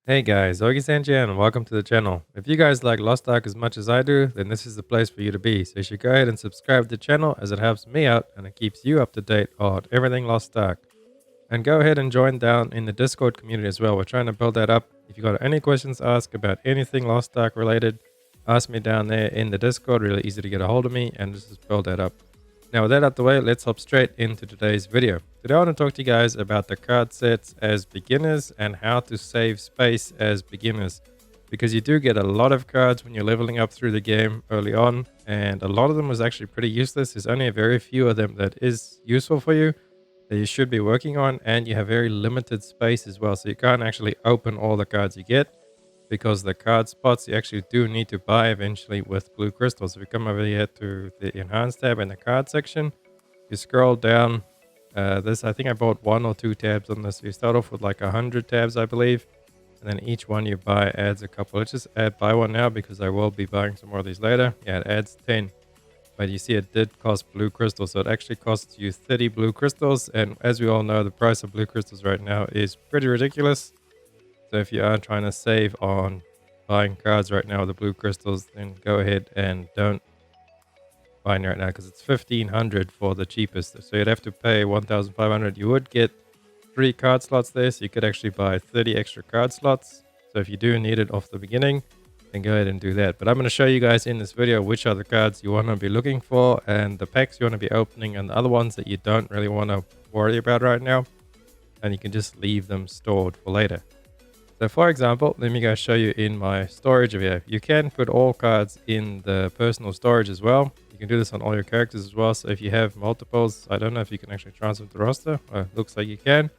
Hey guys, Ogi Sanjay and welcome to the channel. If you guys like Lost Ark as much as I do, then this is the place for you to be. So you should go ahead and subscribe to the channel as it helps me out and it keeps you up to date on everything Lost Ark. And go ahead and join down in the Discord community as well. We're trying to build that up. If you got any questions to ask about anything Lost Ark related, ask me down there in the Discord. Really easy to get a hold of me and just build that up. Now with that out the way, let's hop straight into today's video. Today I want to talk to you guys about the card sets as beginners and how to save space as beginners. Because you do get a lot of cards when you're leveling up through the game early on, and a lot of them is actually pretty useless. There's only a very few of them that is useful for you, that you should be working on, and you have very limited space as well. So you can't actually open all the cards you get, because the card spots you actually do need to buy eventually with blue crystals. If you come over here to the enhanced tab in the card section, you scroll down. I think I bought 1 or 2 tabs on this. You start off with like 100 tabs, I believe, and then each one you buy adds a couple. Let's just buy one now because I will be buying some more of these later. Yeah, it adds 10, but you see it did cost blue crystals, so it actually costs you 30 blue crystals. And as we all know, the price of blue crystals right now is pretty ridiculous. So if you are trying to save on buying cards right now with the blue crystals, then go ahead and don't buy any right now, because it's 1500 for the cheapest. So you'd have to pay 1500. You would get 3 card slots there, so you could actually buy 30 extra card slots. So if you do need it off the beginning, then go ahead and do that. But I'm going to show you guys in this video which are the cards you want to be looking for and the packs you want to be opening and the other ones that you don't really want to worry about right now. And you can just leave them stored for later. So for example, let me go show you in my storage over here. You can put all cards in the personal storage as well. You can do this on all your characters as well. So if you have multiples, I don't know if you can actually transfer to roster. Looks like you can.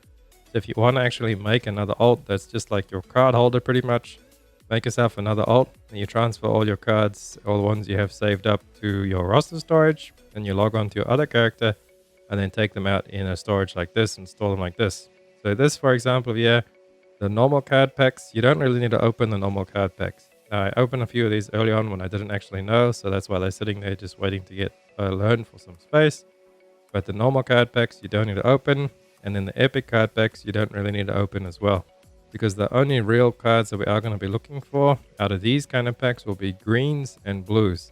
So if you want to actually make another alt that's just like your card holder pretty much, make yourself another alt and you transfer all your cards, all the ones you have saved up, to your roster storage, and you log on to your other character and then take them out in a storage like this and store them like this. So this, for example, here, the normal card packs, you don't really need to open the normal card packs. Now, I opened a few of these early on when I didn't actually know, so that's why they're sitting there just waiting to get learned for some space. But the normal card packs you don't need to open, and then the epic card packs you don't really need to open as well. Because the only real cards that we are going to be looking for out of these kind of packs will be greens and blues.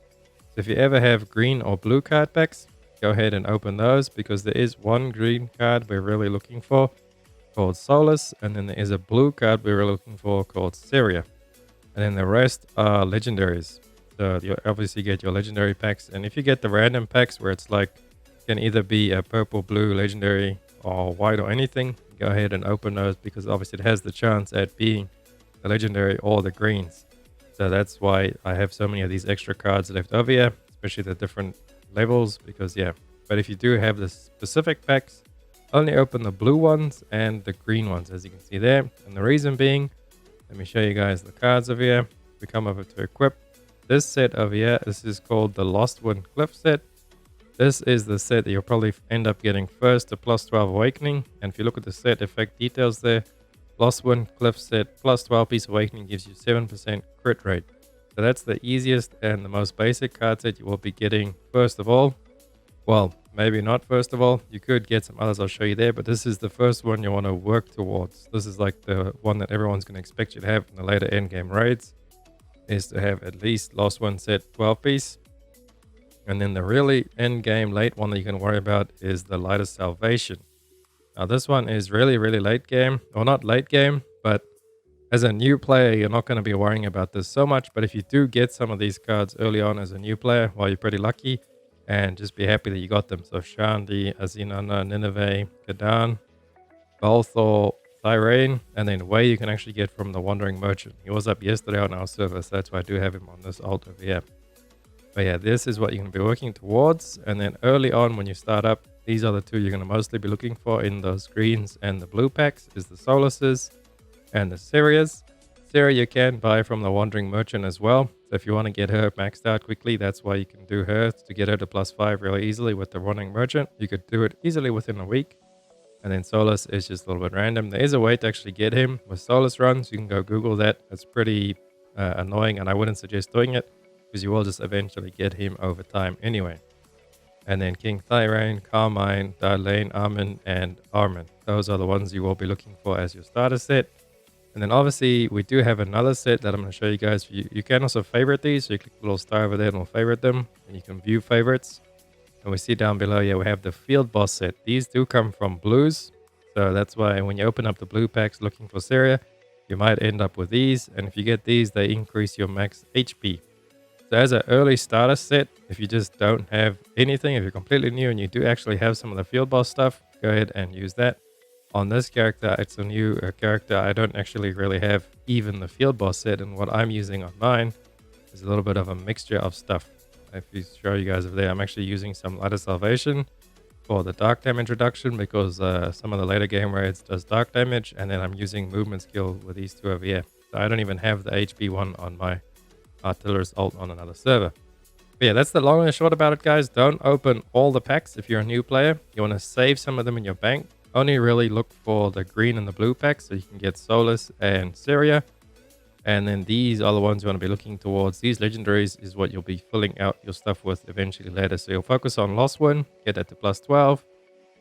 So if you ever have green or blue card packs, go ahead and open those, because there is one green card we're really looking for called Solus, and then there is a blue card we were looking for called Syria, and then the rest are legendaries. So you obviously get your legendary packs, and if you get the random packs where it's like can either be a purple, blue, legendary, or white or anything, go ahead and open those, because obviously it has the chance at being the legendary or the greens. So that's why I have so many of these extra cards left over here, especially the different levels, because yeah. But if you do have the specific packs, only open the blue ones and the green ones, as you can see there. And the reason being, let me show you guys the cards over here. We come over to equip this set over here. This is called the Lost Wind Cliff set. This is the set that you'll probably end up getting first, the plus 12 awakening. And if you look at the set effect details there, Lost Wind Cliff set plus 12 piece awakening gives you 7% crit rate. So that's the easiest and the most basic card set you will be getting first of all. Well, maybe not first of all. You could get some others I'll show you there, but this is the first one you want to work towards. This is like the one that everyone's going to expect you to have in the later endgame raids, is to have at least Lost Wind set 12 piece. And then the really endgame late one that you can worry about is the Light of Salvation. Now this one is really, really late game. Well, not late game, but as a new player, you're not going to be worrying about this so much. But if you do get some of these cards early on as a new player, well, you're pretty lucky. And just be happy that you got them. So Shandi, Azinana, Nineveh, Kadan, Balthor, Thirain, and then Wei you can actually get from the Wandering Merchant. He was up yesterday on our server, so that's why I do have him on this alt over here. But yeah, this is what you're going to be working towards. And then early on when you start up, these are the two you're going to mostly be looking for in those greens and the blue packs, is the Soluses and the Syrias. Syria you can buy from the Wandering Merchant as well. So if you want to get her maxed out quickly, that's why you can do her, to get her to +5 really easily with the Wandering Merchant. You could do it easily within a week. And then Solus is just a little bit random. There is a way to actually get him with Solus runs. You can go Google that. It's pretty annoying, and I wouldn't suggest doing it, because you will just eventually get him over time anyway. And then King Thirain, Carmine, Darlene, Armin, and Armin. Those are the ones you will be looking for as your starter set. And then obviously we do have another set that I'm going to show you guys. You can also favorite these. So you click the little star over there and it'll favorite them. And you can view favorites. And we see down below, yeah, we have the field boss set. These do come from blues. So that's why when you open up the blue packs looking for Syria, you might end up with these. And if you get these, they increase your max HP. So as an early starter set, if you just don't have anything, if you're completely new and you do actually have some of the field boss stuff, go ahead and use that. On this character, it's a new character. I don't actually really have even the field boss set, and what I'm using on mine is a little bit of a mixture of stuff. If you show you guys over there, I'm actually using some Light of Salvation for the dark damage reduction because some of the later game raids does dark damage, and then I'm using movement skill with these two over here. So I don't even have the HP one on my Artillerist ult on another server. But yeah, that's the long and short about it, guys. Don't open all the packs if you're a new player. You want to save some of them in your bank. Only really look for the green and the blue packs so you can get Solus and Syria. And then these are the ones you want to be looking towards. These legendaries is what you'll be filling out your stuff with eventually later. So you'll focus on Lost One, get that to plus 12.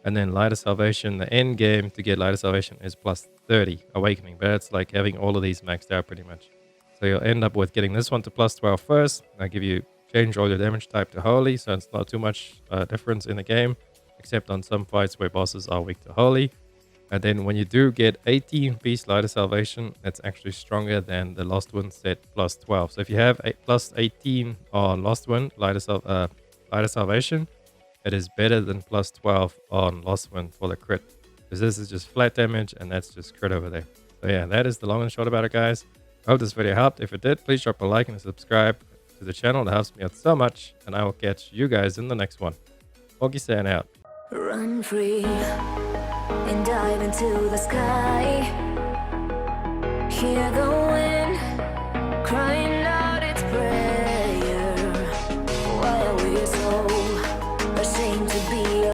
And then Light of Salvation, the end game to get Light of Salvation is plus 30 Awakening. But it's like having all of these maxed out pretty much. So you'll end up with getting this one to plus 12 first. I give you change all your damage type to Holy, so it's not too much difference in the game, except on some fights where bosses are weak to Holy. And then when you do get 18 piece Light of Salvation, that's actually stronger than the Lost One set plus 12. So if you have a plus 18 on Lost One Light of Salvation, it is better than plus 12 on Lost One for the crit, because this is just flat damage and that's just crit over there. So yeah, that is the long and short about it, guys. I hope this video helped. If it did, please drop a like and subscribe to the channel. That helps me out so much. And I will catch you guys in the next one. Ogi-san out. Run free and dive into the sky. Hear the wind crying.